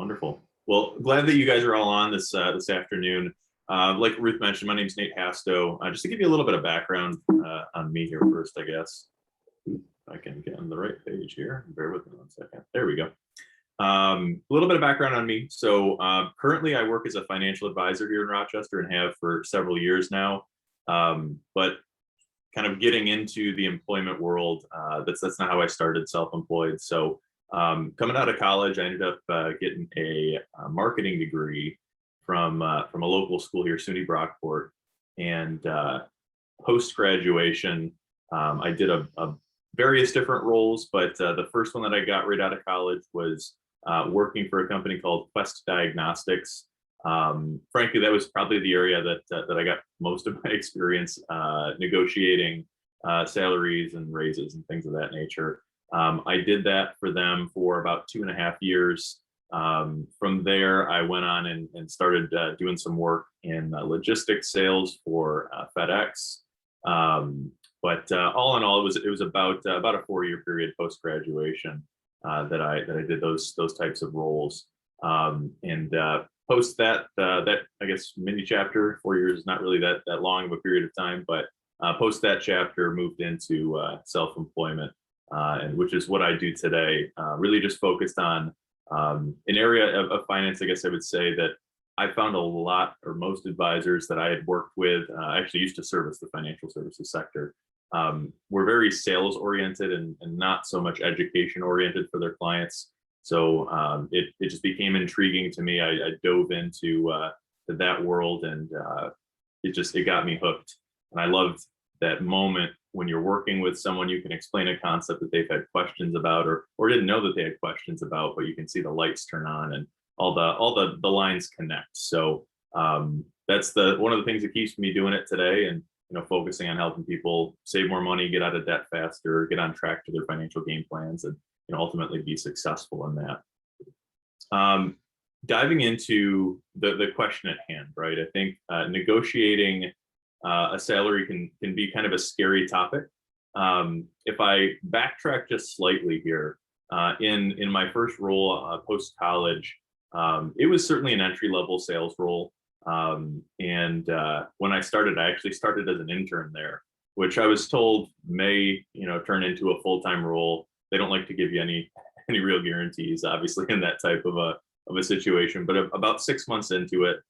Wonderful. Well, glad that you guys are all on this afternoon. Like Ruth mentioned, my name is Nate Hastow. Just to give you a little bit of background on me here first, I guess. If I can get on the right page here. Bear with me 1 second. There we go. A little bit of background on me. So currently I work as a financial advisor here in Rochester and have for several years now. But kind of getting into the employment world, that's not how I started self-employed. So coming out of college, I ended up getting a marketing degree from a local school here, SUNY Brockport. And post-graduation, I did a various different roles, but the first one that I got right out of college was working for a company called Quest Diagnostics. Frankly, that was probably the area that I got most of my experience negotiating salaries and raises and things of that nature. I did that for them for about 2.5 years. From there, I went on and started doing some work in logistics sales for FedEx. But all in all, it was about a 4-year period post graduation that I did those types of roles. And post that I guess mini chapter, 4 years is not really that long of a period of time, but post that chapter moved into self-employment, and which is what I do today. Really just focused on an area of finance. I guess I would say that I found a lot, or most advisors that I had worked with, I actually used to service the financial services sector, were very sales oriented and not so much education oriented for their clients. So it just became intriguing to me. I dove into that world, and it got me hooked. And I loved that moment when you're working with someone, you can explain a concept that they've had questions about, or didn't know that they had questions about, but you can see the lights turn on and all the lines connect. So that's one of the things that keeps me doing it today, and focusing on helping people save more money, get out of debt faster, get on track to their financial game plans, and ultimately be successful in that. Diving into the question at hand, right? I think negotiating a salary can be kind of a scary topic. If I backtrack just slightly here, in my first role post college, it was certainly an entry level sales role. And when I started, I actually started as an intern there, which I was told may turn into a full-time role. They don't like to give you any real guarantees, obviously, in that type of a situation. But about 6 months into it,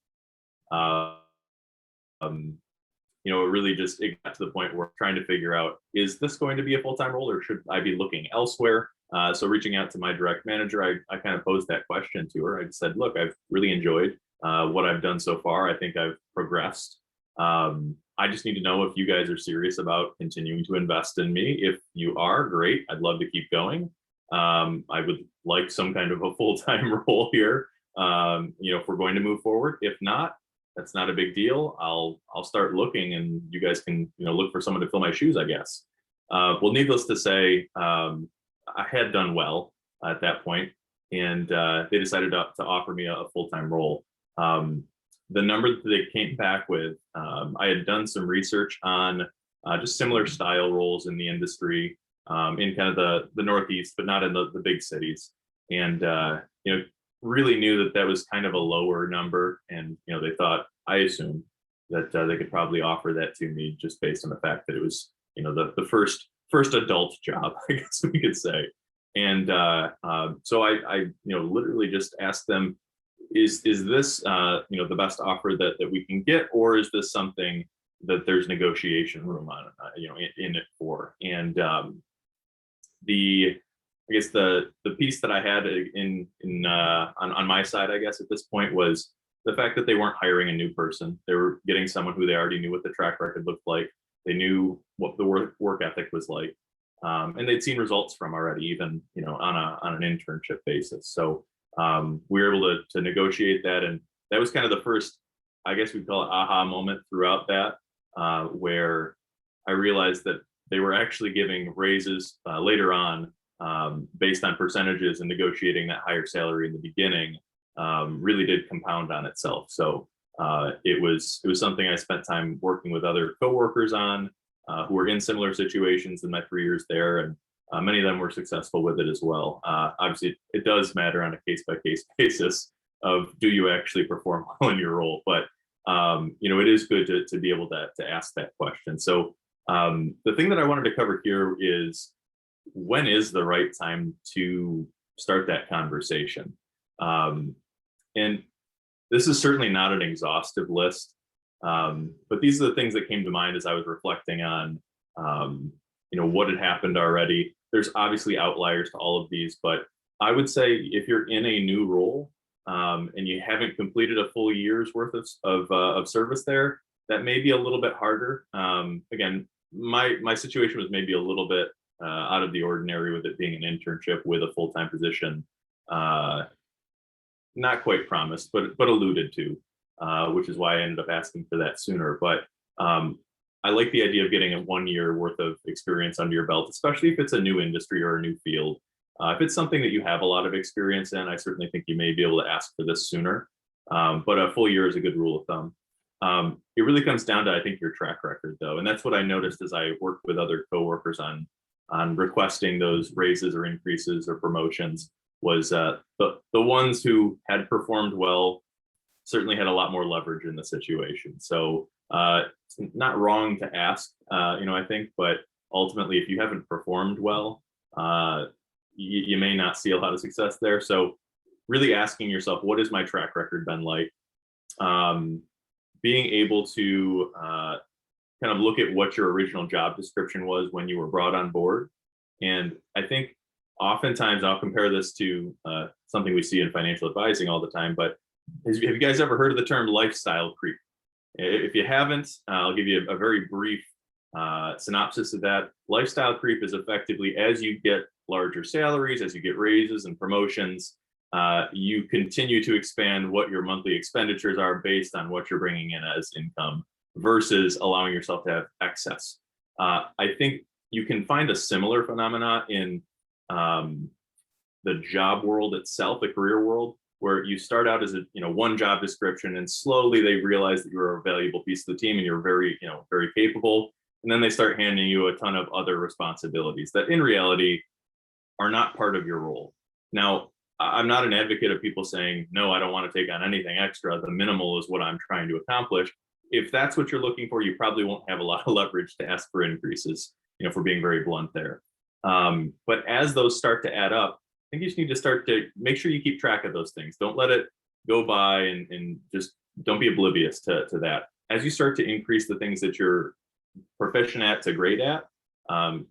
it really it got to the point where I'm trying to figure out, is this going to be a full-time role, or should I be looking elsewhere? So reaching out to my direct manager, I kind of posed that question to her. I said, look, I've really enjoyed what I've done so far. I think I've progressed. I just need to know if you guys are serious about continuing to invest in me. If you are, great. I'd love to keep going. I would like some kind of a full-time role here, if we're going to move forward. If not, that's not a big deal. I'll start looking, and you guys can look for someone to fill my shoes, I guess. Well, needless to say, I had done well at that point, and they decided to offer me a full-time role. The number that they came back with, I had done some research on just similar style roles in the industry in kind of the Northeast, but not in the big cities. And, really knew that was kind of a lower number. And, they thought, I assumed that they could probably offer that to me just based on the fact that it was, the first adult job, I guess we could say. And so I literally just asked them, is this the best offer that we can get, or is this something that there's negotiation room on in it for? And I guess the piece that I had on my side, I guess at this point, was the fact that they weren't hiring a new person. They were getting someone who they already knew what the track record looked like. They knew what the work ethic was like, and they'd seen results from already, even on an internship basis. So we were able to negotiate that, and that was kind of the first, I guess we'd call it, aha moment throughout that, where I realized that they were actually giving raises later on based on percentages, and negotiating that higher salary in the beginning really did compound on itself. So it was something I spent time working with other coworkers on who were in similar situations in my 3 years there, and Many of them were successful with it as well. Obviously, it does matter on a case-by-case basis of do you actually perform well in your role, but it is good to be able to ask that question. So the thing that I wanted to cover here is, when is the right time to start that conversation? And this is certainly not an exhaustive list, but these are the things that came to mind as I was reflecting on what had happened already. There's obviously outliers to all of these, but I would say if you're in a new role and you haven't completed a full year's worth of service there, that may be a little bit harder. Again, my situation was maybe a little bit out of the ordinary, with it being an internship with a full-time position, not quite promised, but alluded to, which is why I ended up asking for that sooner. But I like the idea of getting a 1 year worth of experience under your belt, especially if it's a new industry or a new field. If it's something that you have a lot of experience in, I certainly think you may be able to ask for this sooner. But a full year is a good rule of thumb. It really comes down to, I think, your track record, though. And that's what I noticed as I worked with other coworkers on requesting those raises or increases or promotions, was the ones who had performed well certainly had a lot more leverage in the situation. So it's not wrong to ask, I think, but ultimately, if you haven't performed well, you may not see a lot of success there. So really asking yourself, what has my track record been like? Being able to kind of look at what your original job description was when you were brought on board. And I think oftentimes I'll compare this to something we see in financial advising all the time, but have you guys ever heard of the term lifestyle creep? If you haven't, I'll give you a very brief synopsis of that. Lifestyle creep is effectively, as you get larger salaries, as you get raises and promotions, you continue to expand what your monthly expenditures are based on what you're bringing in as income, versus allowing yourself to have excess. I think you can find a similar phenomena in the job world itself, the career world, where you start out as one job description, and slowly they realize that you're a valuable piece of the team and you're very capable. And then they start handing you a ton of other responsibilities that in reality are not part of your role. Now, I'm not an advocate of people saying, no, I don't want to take on anything extra. The minimal is what I'm trying to accomplish. If that's what you're looking for, you probably won't have a lot of leverage to ask for increases, for being very blunt there. But as those start to add up, I think you just need to start to make sure you keep track of those things. Don't let it go by, and just don't be oblivious to that. As you start to increase the things that you're proficient at to great at,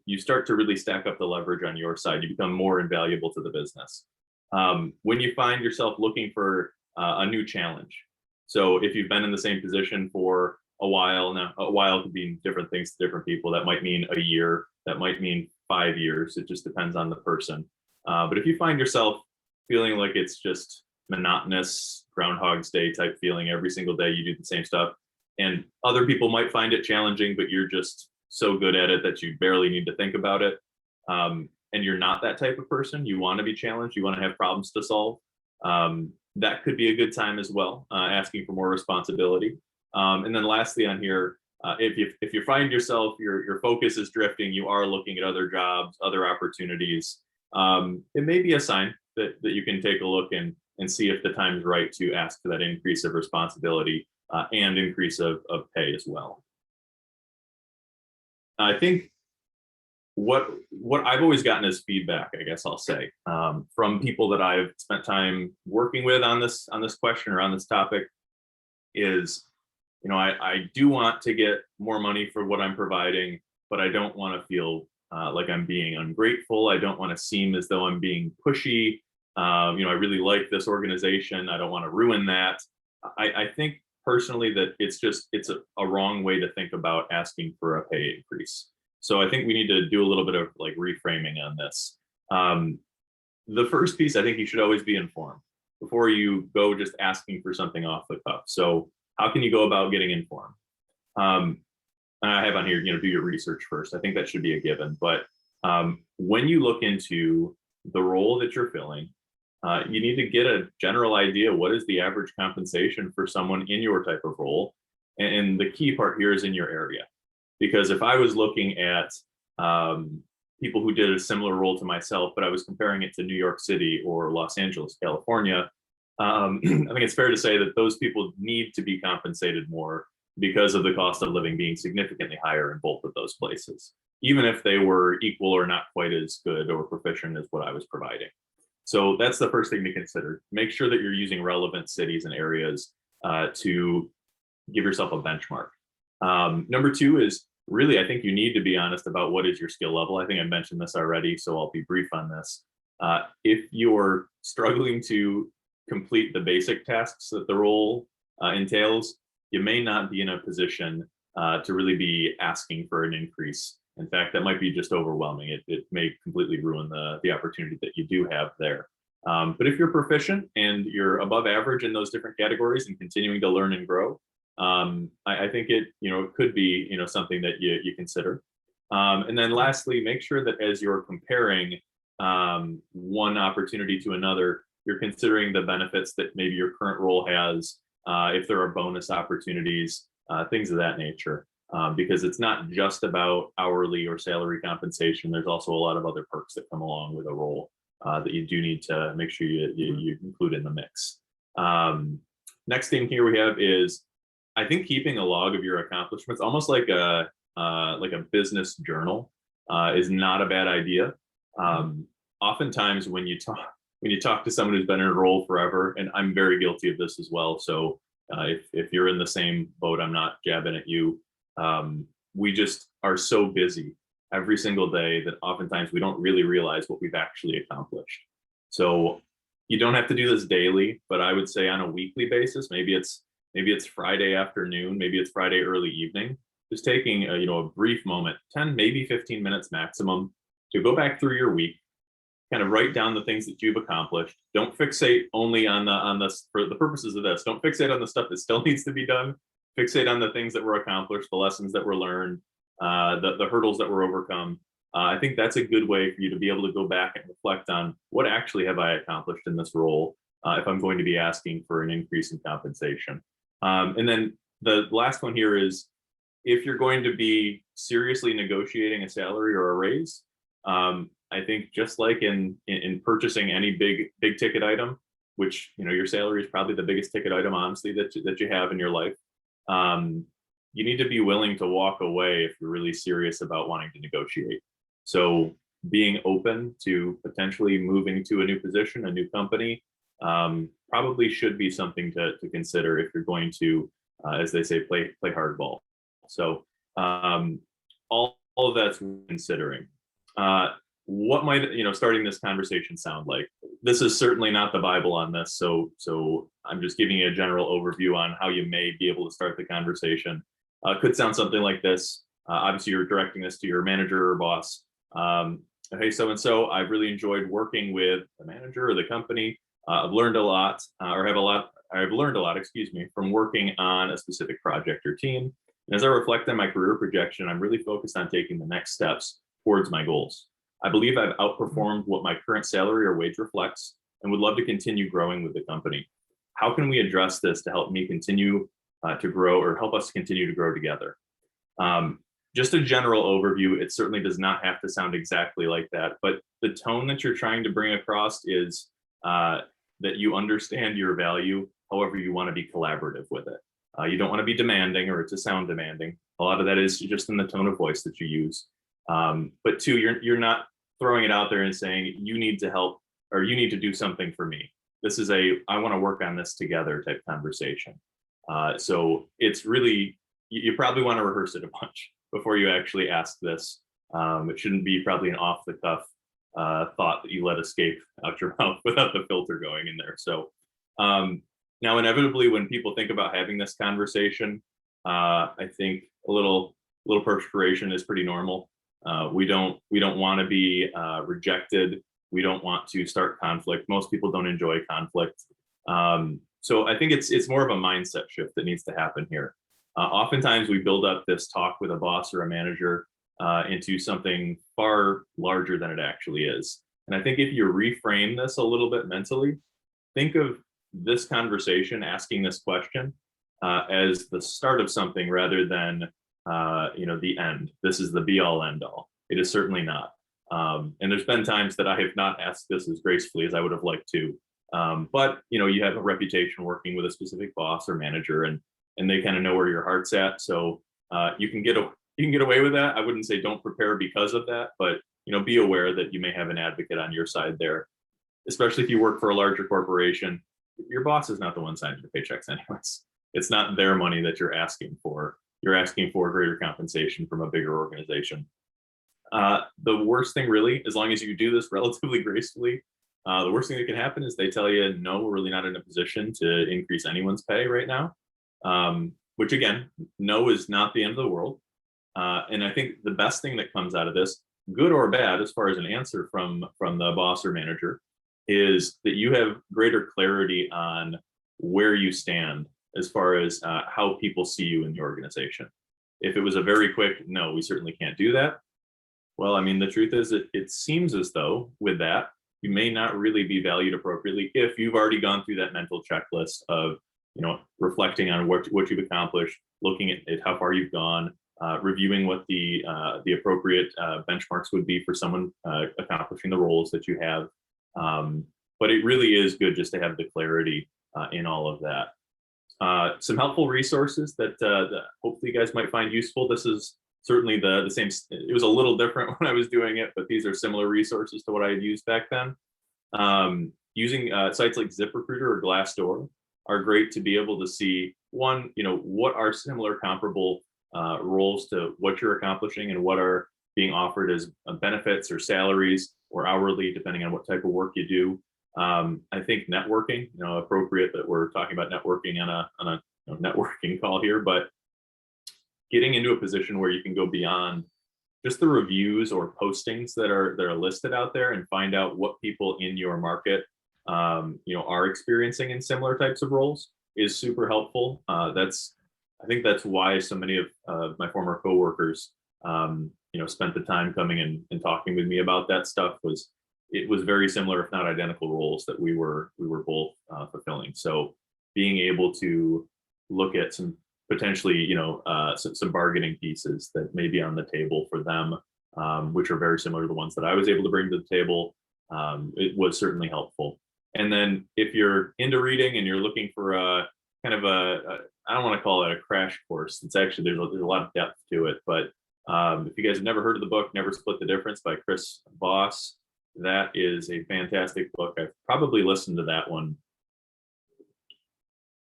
you start to really stack up the leverage on your side. You become more invaluable to the business. When you find yourself looking for a new challenge, so if you've been in the same position for a while now, a while could mean different things to different people. That might mean a year, that might mean 5 years. It just depends on the person. But if you find yourself feeling like it's just monotonous, Groundhog's Day type feeling, every single day you do the same stuff, and other people might find it challenging, but you're just so good at it that you barely need to think about it, and you're not that type of person, you want to be challenged, you want to have problems to solve, that could be a good time as well, asking for more responsibility. And then lastly on here, if you find yourself, your focus is drifting, you are looking at other jobs, other opportunities, it may be a sign that you can take a look and see if the time is right to ask for that increase of responsibility and increase of pay as well. I think what I've always gotten as feedback, I guess I'll say, from people that I've spent time working with on this question or on this topic is, I do want to get more money for what I'm providing, but I don't want to feel like I'm being ungrateful. I don't want to seem as though I'm being pushy. I really like this organization. I don't want to ruin that. I think personally that it's a wrong way to think about asking for a pay increase. So I think we need to do a little bit of reframing on this. The first piece, I think you should always be informed before you go just asking for something off the cuff. So how can you go about getting informed? I have on here, do your research first. I think that should be a given. But when you look into the role that you're filling, you need to get a general idea, what is the average compensation for someone in your type of role? And the key part here is in your area. Because if I was looking at people who did a similar role to myself, but I was comparing it to New York City or Los Angeles, California. I think it's fair to say that those people need to be compensated more because of the cost of living being significantly higher in both of those places, even if they were equal or not quite as good or proficient as what I was providing. So that's the first thing to consider. Make sure that you're using relevant cities and areas to give yourself a benchmark. Number two is really, I think you need to be honest about what is your skill level. I think I mentioned this already, so I'll be brief on this. If you're struggling to complete the basic tasks that the role entails, you may not be in a position to really be asking for an increase. In fact, that might be just overwhelming. It may completely ruin the opportunity that you do have there. But if you're proficient and you're above average in those different categories and continuing to learn and grow, I think it could be something that you consider. And then lastly, make sure that as you're comparing one opportunity to another, you're considering the benefits that maybe your current role has, if there are bonus opportunities, things of that nature. Because it's not just about hourly or salary compensation. There's also a lot of other perks that come along with a role that you do need to make sure you include in the mix. Next thing here we have is, I think keeping a log of your accomplishments, almost like a business journal, is not a bad idea. Oftentimes when you talk to someone who's been in a role forever, and I'm very guilty of this as well. So if you're in the same boat, I'm not jabbing at you. We just are so busy every single day that oftentimes we don't really realize what we've actually accomplished. So you don't have to do this daily, but I would say on a weekly basis, maybe it's Friday afternoon, maybe it's Friday early evening, just taking a brief moment, 10, maybe 15 minutes maximum, to go back through your week, kind of write down the things that you've accomplished. Don't fixate only on the for the purposes of this. Don't fixate on the stuff that still needs to be done. Fixate on the things that were accomplished, the lessons that were learned, the hurdles that were overcome. I think that's a good way for you to be able to go back and reflect on what actually have I accomplished in this role if I'm going to be asking for an increase in compensation. And then the last one here is, if you're going to be seriously negotiating a salary or a raise, I think just like in purchasing any big ticket item, which your salary is probably the biggest ticket item, honestly, that you have in your life. You need to be willing to walk away if you're really serious about wanting to negotiate. So being open to potentially moving to a new position, a new company, probably should be something to consider if you're going to, as they say, play hardball. So all of that's considering. What might starting this conversation sound like? This is certainly not the Bible on this, so I'm just giving you a general overview on how you may be able to start the conversation. Could sound something like this. Obviously, you're directing this to your manager or boss. Hey, so and so, I've really enjoyed working with the manager or the company. I've learned a lot, I've learned a lot, excuse me, from working on a specific project or team. And as I reflect on my career projection, I'm really focused on taking the next steps towards my goals. I believe I've outperformed what my current salary or wage reflects and would love to continue growing with the company. How can we address this to help me continue to grow, or help us continue to grow together? Just a general overview. It certainly does not have to sound exactly like that, but the tone that you're trying to bring across is that you understand your value, however you want to be collaborative with it. You don't want to be demanding or to sound demanding. A lot of that is just in the tone of voice that you use. But two, you're not throwing it out there and saying you need to help or you need to do something for me. This is I want to work on this together type conversation. So it's really, you probably want to rehearse it a bunch before you actually ask this. It shouldn't be probably an off the cuff thought that you let escape out your mouth without the filter going in there. So now inevitably when people think about having this conversation, I think a little perspiration is pretty normal. We don't want to be rejected. We don't want to start conflict. Most people don't enjoy conflict. So I think it's more of a mindset shift that needs to happen here. Oftentimes we build up this talk with a boss or a manager into something far larger than it actually is. And I think if you reframe this a little bit mentally, think of this conversation, asking this question as the start of something rather than the end. This is the be all end all. It is certainly not. And there's been times that I have not asked this as gracefully as I would have liked to. But you have a reputation working with a specific boss or manager, and they kind of know where your heart's at. So you can get away with that. I wouldn't say don't prepare because of that, but be aware that you may have an advocate on your side there, especially if you work for a larger corporation. Your boss is not the one signing the paychecks anyways. It's not their money that you're asking for. You're asking for greater compensation from a bigger organization. The worst thing really, as long as you do this relatively gracefully, the worst thing that can happen is they tell you, no, we're really not in a position to increase anyone's pay right now. Which again, no is not the end of the world. And I think the best thing that comes out of this, good or bad, as far as an answer from the boss or manager, is that you have greater clarity on where you stand as far as how people see you in the organization. If it was a very quick, no, we certainly can't do that. Well, I mean, the truth is it seems as though with that, you may not really be valued appropriately if you've already gone through that mental checklist of, reflecting on what you've accomplished, looking at how far you've gone, reviewing what the appropriate benchmarks would be for someone accomplishing the roles that you have. But it really is good just to have the clarity in all of that. Some helpful resources that hopefully you guys might find useful. This is certainly the same. It was a little different when I was doing it, but these are similar resources to what I had used back then. Using sites like ZipRecruiter or Glassdoor are great to be able to see, one, what are similar comparable roles to what you're accomplishing and what are being offered as benefits or salaries or hourly, depending on what type of work you do. I think networking, appropriate that we're talking about networking on a networking call here, but getting into a position where you can go beyond just the reviews or postings that are listed out there and find out what people in your market are experiencing in similar types of roles is super helpful. I think that's why so many of my former coworkers spent the time coming in and talking with me about that stuff. It was very similar, if not identical, roles that we were both fulfilling. So being able to look at some potentially some bargaining pieces that may be on the table for them, which are very similar to the ones that I was able to bring to the table, it was certainly helpful. And then if you're into reading and you're looking for a kind of I don't want to call it a crash course. It's actually, there's a lot of depth to it. But if you guys have never heard of the book, Never Split the Difference by Chris Voss, that is a fantastic book. I've probably listened to that one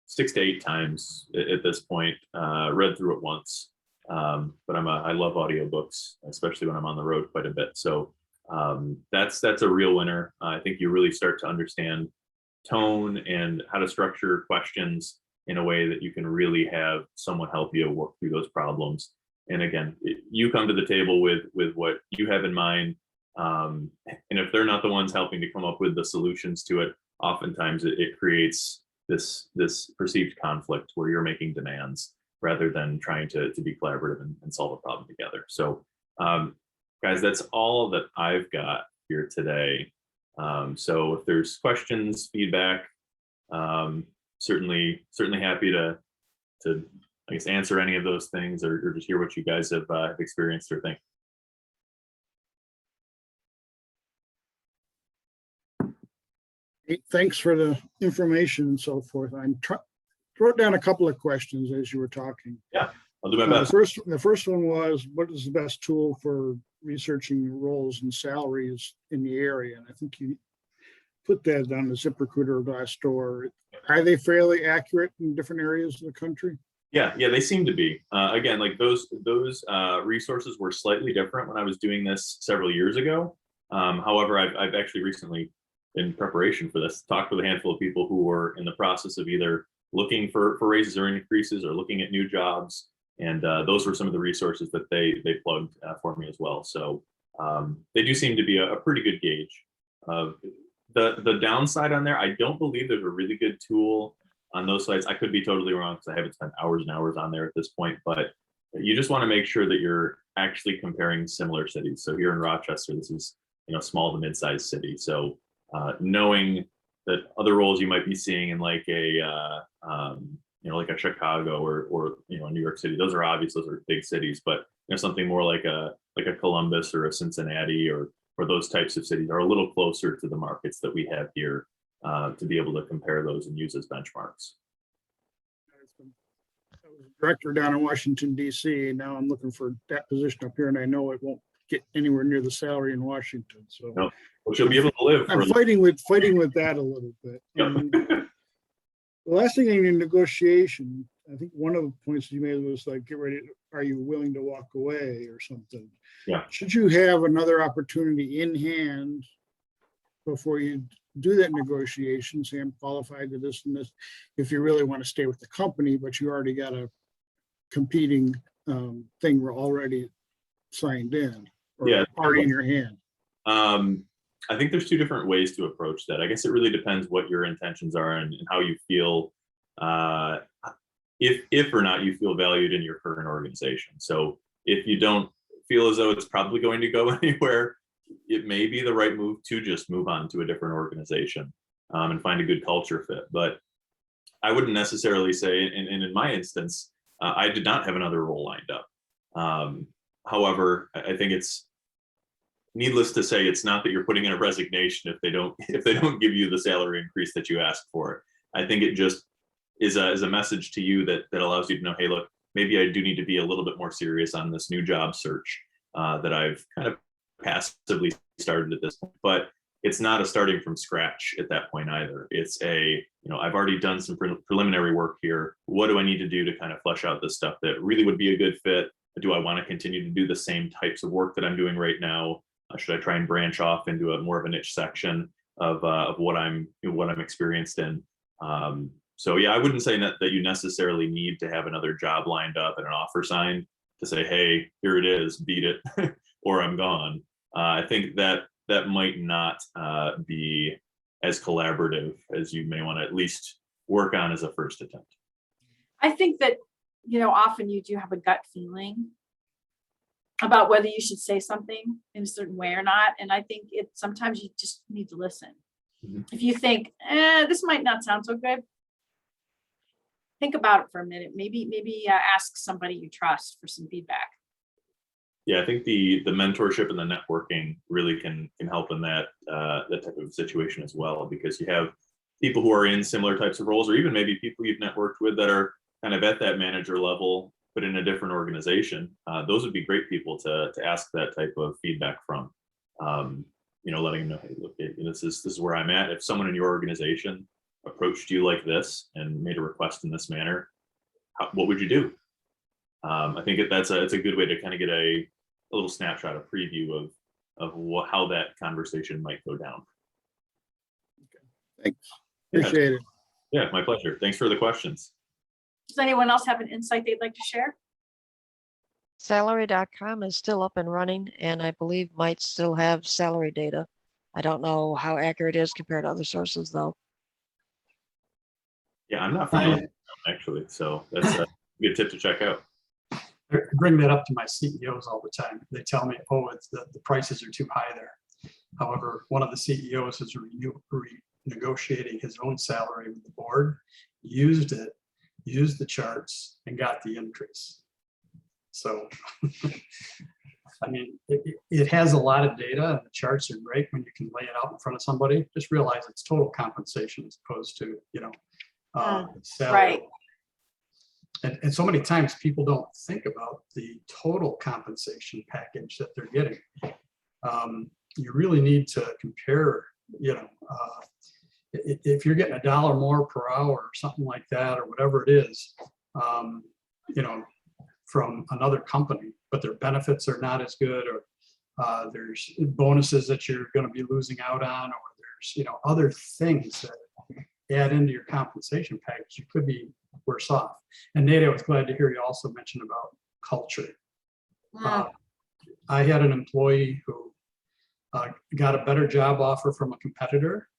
6 to 8 times at this point, read through it once. But I love audiobooks, especially when I'm on the road quite a bit. So that's a real winner. I think you really start to understand tone and how to structure questions in a way that you can really have someone help you work through those problems. And again, you come to the table with what you have in mind. And if they're not the ones helping to come up with the solutions to it, oftentimes it creates this perceived conflict where you're making demands rather than trying to be collaborative and solve a problem together. So guys, that's all that I've got here today. So if there's questions, feedback, certainly happy to I guess answer any of those things or just hear what you guys have experienced or think. Thanks for the information and so forth. I wrote down a couple of questions as you were talking. Yeah, I'll do my best. The first one was, what is the best tool for researching roles and salaries in the area? And I think you put that on the ZipRecruiter or Glassdoor. Are they fairly accurate in different areas of the country? Yeah, they seem to be. Again, like those resources were slightly different when I was doing this several years ago. However, I've actually recently, in preparation for this, talked with a handful of people who were in the process of either looking for raises or increases or looking at new jobs. And those were some of the resources that they plugged for me as well. So they do seem to be a pretty good gauge. The downside on there, I don't believe there's a really good tool on those sites. I could be totally wrong because I haven't spent hours and hours on there at this point, but you just want to make sure that you're actually comparing similar cities. So here in Rochester, this is small to mid-sized city. So knowing that other roles you might be seeing in like a like a Chicago or New York City, those are obvious, those are big cities, but something more like a Columbus or a Cincinnati or or those types of cities are a little closer to the markets that we have here to be able to compare those and use as benchmarks. I was a director down in Washington, D.C. Now I'm looking for that position up here, and I know it won't get anywhere near the salary in Washington. So No, well, she'll be able to live. I'm fighting with that a little bit. Yep. The last thing in negotiation, I think one of the points you made was like, get ready. Are you willing to walk away or something? Yeah. Should you have another opportunity in hand before you do that negotiation, say I'm qualified to this and this, if you really want to stay with the company, but you already got a competing thing we're already signed in or already in your hand? I think there's two different ways to approach that. I guess it really depends what your intentions are and how you feel, if or not you feel valued in your current organization. So if you don't feel as though it's probably going to go anywhere, it may be the right move to just move on to a different organization and find a good culture fit. But I wouldn't necessarily say, and in my instance, I did not have another role lined up. However, I think it's needless to say, it's not that you're putting in a resignation if they don't give you the salary increase that you asked for. I think it just is a message to you that allows you to know, hey, look, maybe I do need to be a little bit more serious on this new job search that I've kind of passively started at this point. But it's not a starting from scratch at that point either. It's I've already done some preliminary work here. What do I need to do to kind of flesh out this stuff that really would be a good fit? Do I want to continue to do the same types of work that I'm doing right now? Should I try and branch off into a more of a niche section of what I'm experienced in? So yeah, I wouldn't say that you necessarily need to have another job lined up and an offer signed to say, hey, here it is, beat it, or I'm gone. I think that might not be as collaborative as you may want to at least work on as a first attempt. I think that, often you do have a gut feeling about whether you should say something in a certain way or not. And I think sometimes you just need to listen. Mm-hmm. If you think, this might not sound so good, think about it for a minute. Maybe ask somebody you trust for some feedback. Yeah, I think the mentorship and the networking really can help in that type of situation as well, because you have people who are in similar types of roles, or even maybe people you've networked with that are kind of at that manager level, but in a different organization. Those would be great people to ask that type of feedback from. Letting them know, hey, look, this is where I'm at. If someone in your organization approached you like this and made a request in this manner, what would you do? I think it's a good way to kind of get a little snapshot, a preview of how that conversation might go down. Okay. Thanks. Appreciate it. Yeah, my pleasure. Thanks for the questions. Does anyone else have an insight they'd like to share? Salary.com is still up and running, and I believe might still have salary data. I don't know how accurate it is compared to other sources, though. Yeah, I'm not familiar actually, so that's a good tip to check out. I bring that up to my CEOs all the time. They tell me, oh, it's the prices are too high there. However, one of the CEOs is renegotiating his own salary with the board, used the charts, and got the increase. So, I mean, it has a lot of data, and the charts are great when you can lay it out in front of somebody. Just realize it's total compensation as opposed to, salary. Right. And so many times people don't think about the total compensation package that they're getting. You really need to compare, if you're getting $1 more per hour or something like that, or whatever it is, from another company, but their benefits are not as good, or there's bonuses that you're going to be losing out on, or there's, other things that add into your compensation package, you could be worse off. And Nate, I was glad to hear you also mention about culture. I had an employee who got a better job offer from a competitor,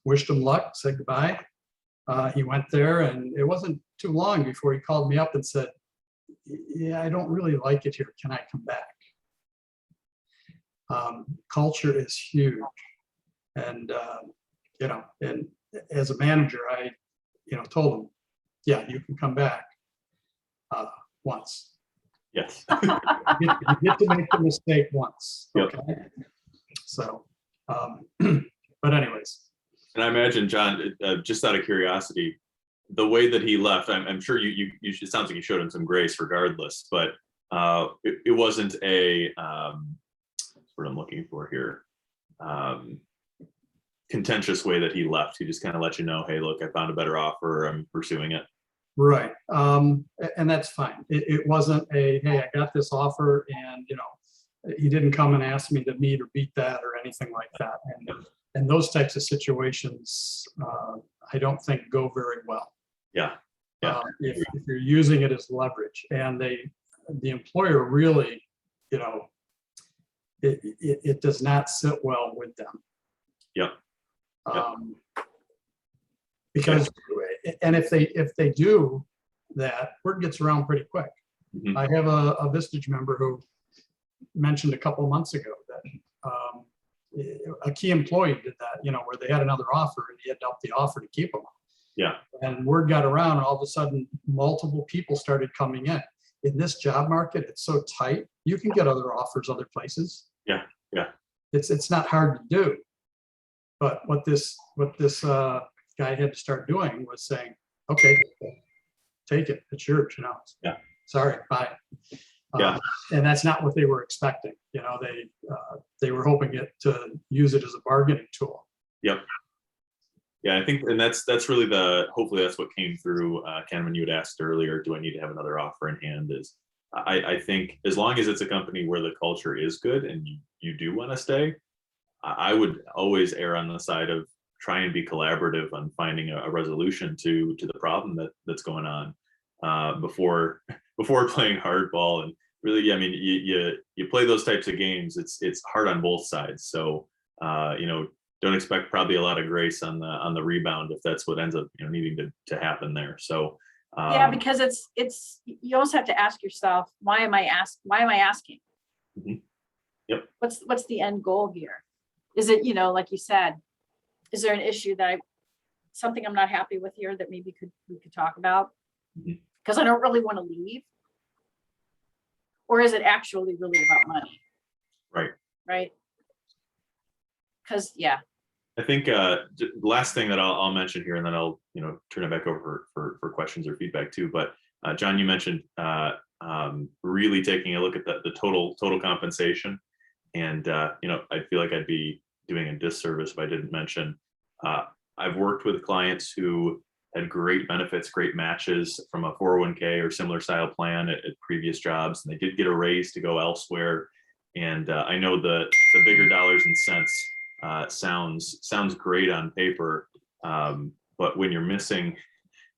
wished him luck, said goodbye. He went there, and it wasn't too long before he called me up and said, yeah, I don't really like it here. Can I come back? Culture is huge. And, and as a manager, I, told him, yeah, you can come back once. Yes. You get to make the mistake once, Yep. okay? So, but anyways, And I imagine, John, just out of curiosity, the way that he left, I'm sure it sounds like you showed him some grace regardless, but it wasn't that's what I'm looking for here, contentious way that he left. He just kind of let you know, hey, look, I found a better offer, I'm pursuing it. right. And that's fine. It wasn't a, hey, I got this offer and, he didn't come and ask me to meet or beat that or anything like that. And those types of situations, I don't think go very well. Yeah. Yeah. If you're using it as leverage, and the employer really, it does not sit well with them. Yep. Because, and if they do that, word gets around pretty quick. Mhm. I have a Vistage member who mentioned a couple of months ago that a key employee did that, where they had another offer and he had upped the offer to keep them. Yeah. And word got around, and all of a sudden, multiple people started coming in. In this job market, it's so tight, you can get other offers other places. Yeah. Yeah. It's not hard to do. But what this guy had to start doing was saying, okay, take it, it's yours, Yeah. Sorry, bye. Yeah. And that's not what they were expecting. They were hoping to use it as a bargaining tool. Yep. Yeah, I think, and that's really hopefully that's what came through, Ken, when you had asked earlier, do I need to have another offer in hand? Is I think as long as it's a company where the culture is good and you do want to stay, I would always err on the side of try and be collaborative on finding a resolution to the problem that's going on before playing hardball. And really, I mean, you play those types of games, it's hard on both sides. So don't expect probably a lot of grace on the rebound if that's what ends up needing to happen there. So Yeah, because it's you always have to ask yourself, why am I asking? Mhm. Yep. What's the end goal here? Is it, like you said, is there an issue that something I'm not happy with here that maybe we could talk about? Mhm. Because I don't really want to leave. Or is it actually really about money? Right. Right. Because I think the last thing that I'll mention here, and then I'll turn it back over for questions or feedback too. But John, you mentioned really taking a look at the total compensation, and I feel like I'd be doing a disservice if I didn't mention. I've worked with clients who had great benefits, great matches from a 401k or similar style plan at previous jobs, and they did get a raise to go elsewhere. And I know the bigger dollars and cents sounds great on paper, but when you're missing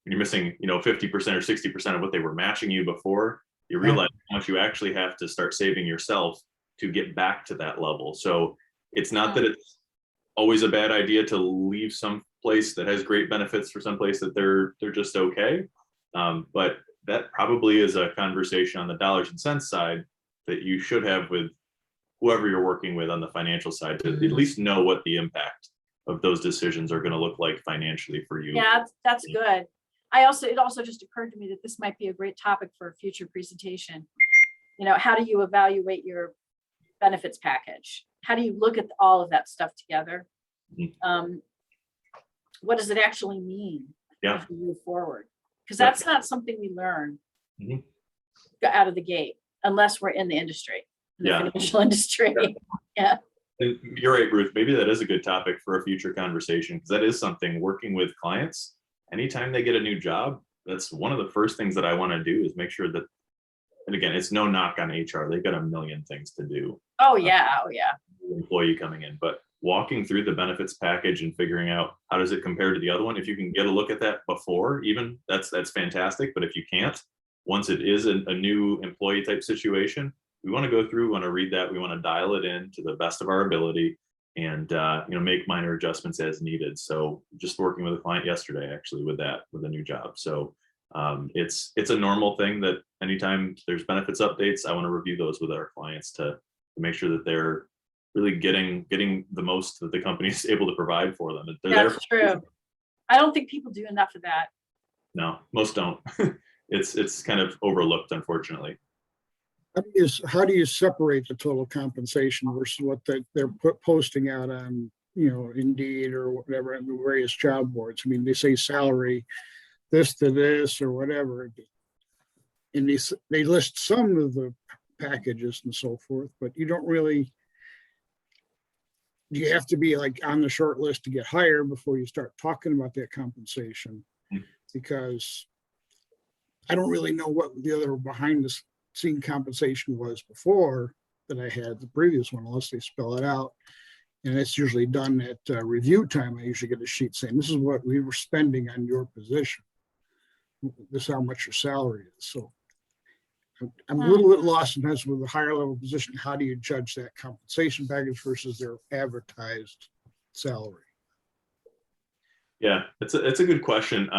50% or 60% of what they were matching you before, you realize how much you actually have to start saving yourself to get back to that level. So it's not that it's always a bad idea to leave some place that has great benefits for some place that they're just okay, but that probably is a conversation on the dollars and cents side that you should have with whoever you're working with on the financial side to at least know what the impact of those decisions are going to look like financially for you. Yeah, that's good. It also just occurred to me that this might be a great topic for a future presentation. How do you evaluate your benefits package? How do you look at all of that stuff together? Mhm. What does it actually mean Yeah. as we move forward? Because Yeah. that's not something we learn Mhm. out of the gate unless we're in the industry, in the Yeah. financial industry. Yeah. And you're right, Ruth. Maybe that is a good topic for a future conversation, because that is something working with clients. Anytime they get a new job, that's one of the first things that I want to do is make sure that, and again, it's no knock on HR. They've got a million things to do. Oh yeah. Oh yeah. Employee coming in, but walking through the benefits package and figuring out how does it compare to the other one. If you can get a look at that before, even that's fantastic. But if you can't, once it is a new employee type situation, we want to go through, we want to read that, we want to dial it in to the best of our ability, and make minor adjustments as needed. So just working with a client yesterday, actually, with a new job. So it's a normal thing that anytime there's benefits updates, I want to review those with our clients to make sure that they're really getting the most that the company is able to provide for them. That's true. I don't think people do enough of that. No, most don't. It's kind of overlooked, unfortunately. How do you separate the total compensation versus what they're posting out on, Indeed or whatever, and the various job boards? I mean, they say salary, this to this or whatever. And they list some of the packages and so forth, but you don't really, you have to be like on the short list to get hired before you start talking about that compensation. Because I don't really know what the other behind the scene compensation was before that I had the previous one, unless they spell it out. And it's usually done at review time. I usually get a sheet saying, this is what we were spending on your position. This is how much your salary is. So I'm a little bit lost sometimes with a higher level position. How do you judge that compensation package versus their advertised salary? Yeah, it's a good question.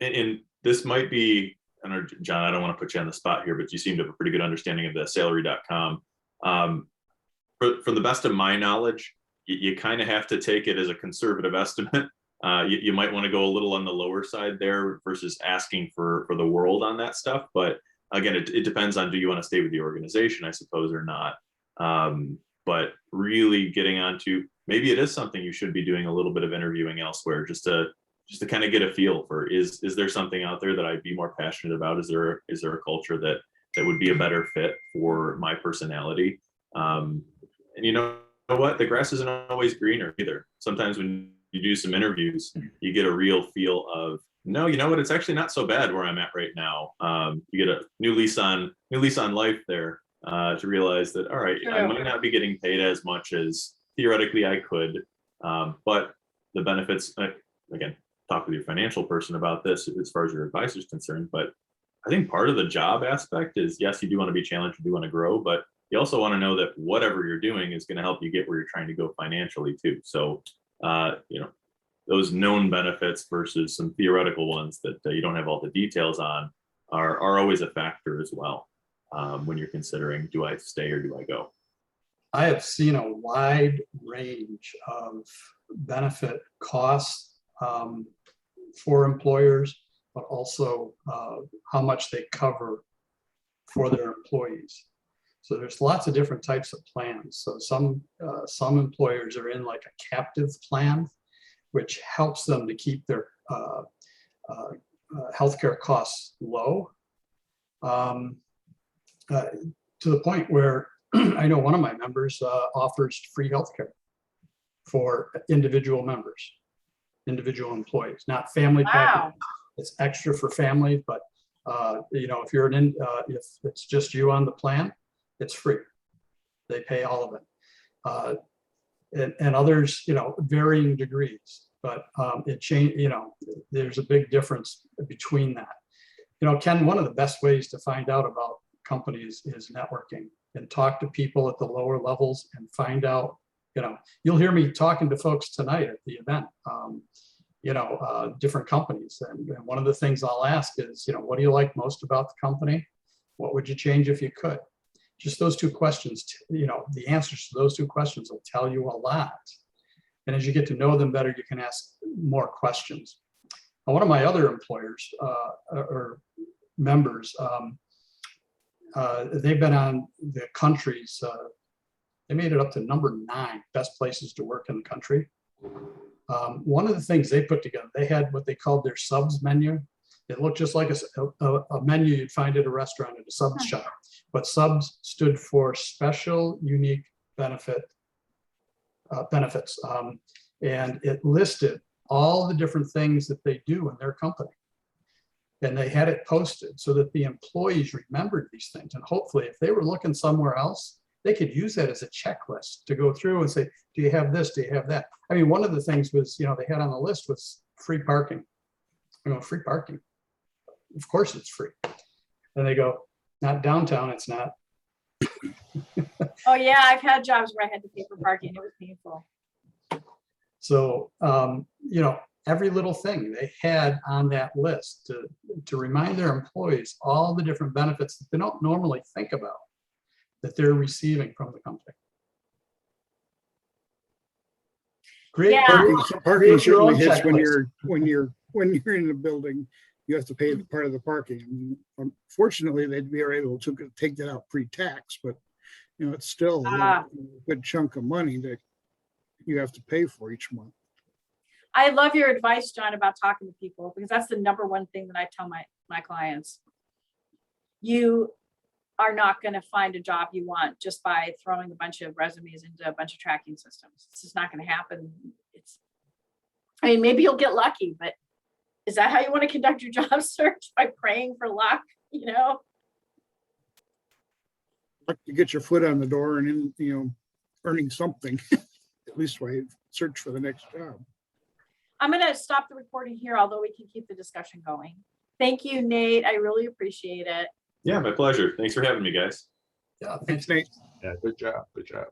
And this might be, I don't know, John, I don't want to put you on the spot here, but you seem to have a pretty good understanding of the salary.com. For the best of my knowledge, you kind of have to take it as a conservative estimate. You might want to go a little on the lower side there versus asking for the world on that stuff. But again, it depends on, do you want to stay with the organization, I suppose, or not. But really getting onto, maybe it is something you should be doing a little bit of interviewing elsewhere, just to kind of get a feel for, is there something out there that I'd be more passionate about? Is there a culture that would be a better fit for my personality? And you know what? The grass isn't always greener either. Sometimes when you do some interviews, you get a real feel of, no, you know what? It's actually not so bad where I'm at right now. You get a new lease on life there, to realize that, all right, I might not be getting paid as much as theoretically I could, but the benefits, again, talk with your financial person about this as far as your advice is concerned. But I think part of the job aspect is, yes, you do want to be challenged, you do want to grow, but you also want to know that whatever you're doing is going to help you get where you're trying to go financially too. So, those known benefits versus some theoretical ones that you don't have all the details on are always a factor as well, when you're considering, do I stay or do I go? I have seen a wide range of benefit costs for employers, but also how much they cover for their employees. So there's lots of different types of plans. So some employers are in like a captive plan, which helps them to keep their healthcare costs low, to the point where I know one of my members offers free healthcare for individual members, individual employees, not family package. It's extra for family, but if you're if it's just you on the plan, it's free. They pay all of it. And others, varying degrees, but it changed, there's a big difference between that. Ken, one of the best ways to find out about companies is networking and talk to people at the lower levels and find out, you'll hear me talking to folks tonight at the event, different companies. And one of the things I'll ask is, what do you like most about the company? What would you change if you could? Just those two questions, the answers to those two questions will tell you a lot. And as you get to know them better, you can ask more questions. Now, one of my other employers or members, they've been on the country's, they made it up to number 9 best places to work in the country. One of the things they put together, they had what they called their subs menu. It looked just like a menu you'd find at a restaurant at a subs shop. But subs stood for special, unique benefits. And it listed all the different things that they do in their company. And they had it posted so that the employees remembered these things. And hopefully, if they were looking somewhere else, they could use that as a checklist to go through and say, do you have this? Do you have that? I mean, one of the things was, they had on the list was free parking. Free parking. Of course it's free. And they go, not downtown, it's not. Oh yeah, I've had jobs where I had to pay for parking. It was painful. So, every little thing they had on that list to remind their employees all the different benefits that they don't normally think about that they're receiving from the company. Great. Yeah. Parking certainly hits when you're in the building. you have to pay the part of the parking. And unfortunately, they'd be able to take that out pre-tax, but you know, it's still a good chunk of money that you have to pay for each month. I love your advice, John, about talking to people, because that's the number one thing that I tell my clients. You are not going to find a job you want just by throwing a bunch of resumes into a bunch of tracking systems. It's just not going to happen. I mean, maybe you'll get lucky, but is that how you want to conduct your job search, by praying for luck? You know, Like to get your foot on the door and in, you know, earning something, at least while you search for the next job. I'm going to stop the recording here, although we can keep the discussion going. Thank you, Nate. I really appreciate it. Yeah, my pleasure. Thanks for having me, guys. Yeah, Thanks, Nate. Yeah, good job. Good job.